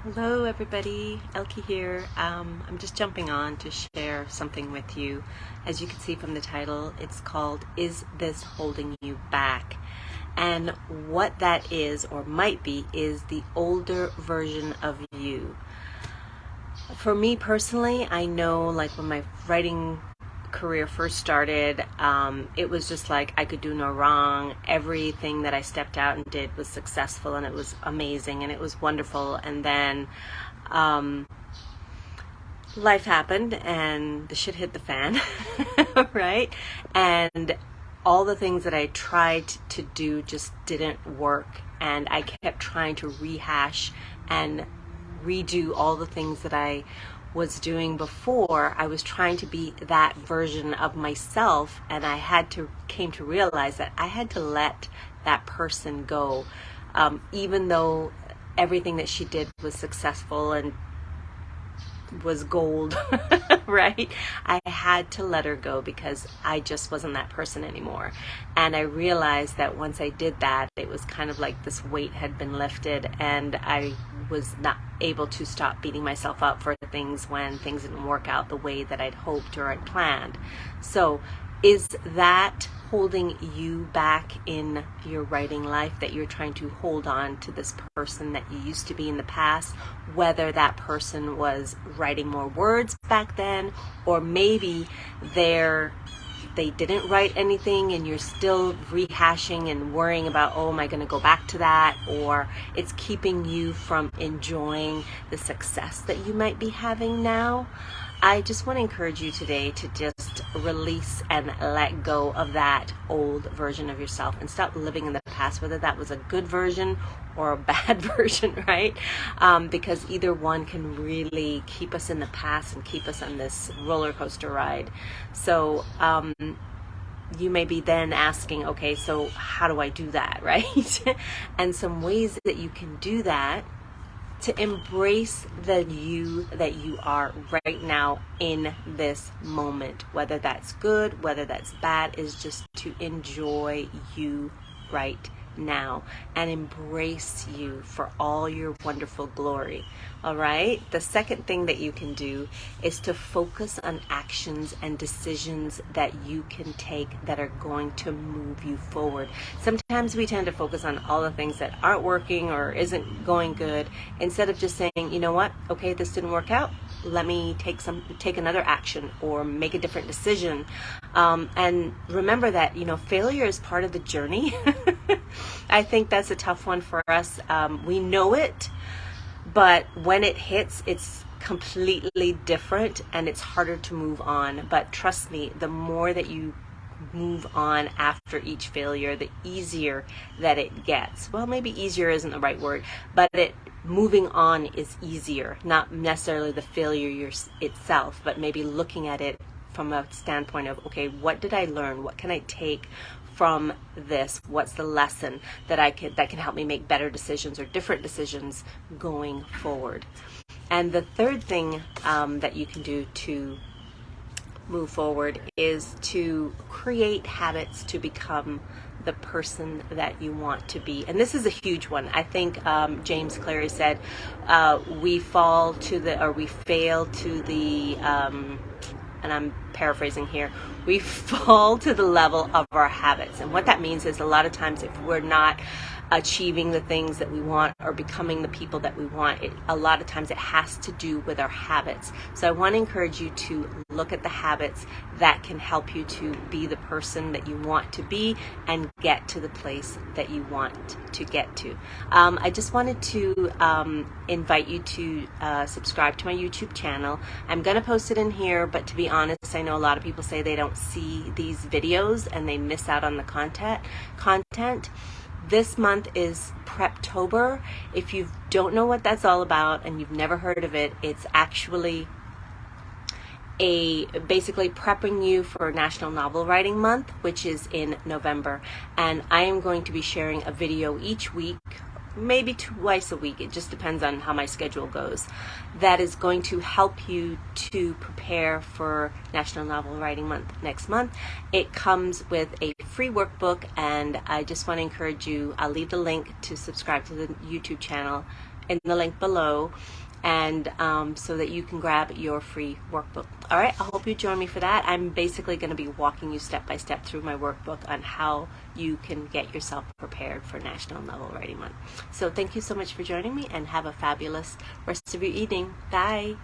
Hello everybody, Elke here. I'm just jumping on to share something with you. As you can see from the title, it's called Is This Holding You Back? And what that is or might be is the older version of you. For me personally, I know like when my writing career first started, it was just like I could do no wrong. Everything that I stepped out and did was successful, and it was amazing, and it was wonderful. And then life happened and the shit hit the fan, right? And all the things that I tried to do just didn't work, and I kept trying to rehash and redo all the things that I was doing before. I was trying to be that version of myself, and I came to realize that I had to let that person go, even though everything that she did was successful and was gold, right? I had to let her go because I just wasn't that person anymore. And I realized that once I did that, it was kind of like this weight had been lifted, and I was not able to stop beating myself up for things when things didn't work out the way that I'd hoped or I'd planned. So is that holding you back in your writing life, that you're trying to hold on to this person that you used to be in the past, whether that person was writing more words back then, or maybe they didn't write anything and you're still rehashing and worrying about, oh, am I going to go back to that? Or it's keeping you from enjoying the success that you might be having now. I just want to encourage you today to just release and let go of that old version of yourself and stop living in the past, whether that was a good version or a bad version, right? Because either one can really keep us in the past and keep us on this roller coaster ride. So you may be then asking, okay, so how do I do that, right? And some ways that you can do that to embrace the you that you are right now in this moment. Whether that's good, whether that's bad, is just to enjoy you right now and embrace you for all your wonderful glory. All right? The second thing that you can do is to focus on actions and decisions that you can take that are going to move you forward. Sometimes we tend to focus on all the things that aren't working or isn't going good, instead of just saying, you know what, okay, this didn't work out, let me take another action or make a different decision. And remember that, failure is part of the journey. I think that's a tough one for us. We know it, but when it hits, it's completely different and it's harder to move on. But trust me, the more that you move on after each failure, the easier that it gets. Well, maybe easier isn't the right word, but moving on is easier. Not necessarily the failure itself, but maybe looking at it from a standpoint of, okay, what did I learn? What can I take from this? What's the lesson that can help me make better decisions or different decisions going forward? And the third thing that you can do to move forward is to create habits to become the person that you want to be. And this is a huge one. I think James Cleary said we fail to the and I'm paraphrasing here, we fall to the level of our habits. And what that means is a lot of times if we're not achieving the things that we want or becoming the people that we want, a lot of times it has to do with our habits. So I want to encourage you to look at the habits that can help you to be the person that you want to be and get to the place that you want to get to. I just wanted to invite you to subscribe to my YouTube channel. I'm going to post it in here, but to be honest, I know a lot of people say they don't see these videos and they miss out on the content. This month is Preptober. If you don't know what that's all about and you've never heard of it, it's actually basically prepping you for National Novel Writing Month, which is in November. And I am going to be sharing a video each week, maybe twice a week, it just depends on how my schedule goes, that is going to help you to prepare for National Novel Writing Month next month. It comes with a free workbook, and I just want to encourage you, I'll leave the link to subscribe to the YouTube channel in the link below, and so that you can grab your free workbook. All right, I hope you join me for that. I'm basically going to be walking you step by step through my workbook on how you can get yourself prepared for National Novel Writing Month. So thank you so much for joining me, and have a fabulous rest of your evening. Bye.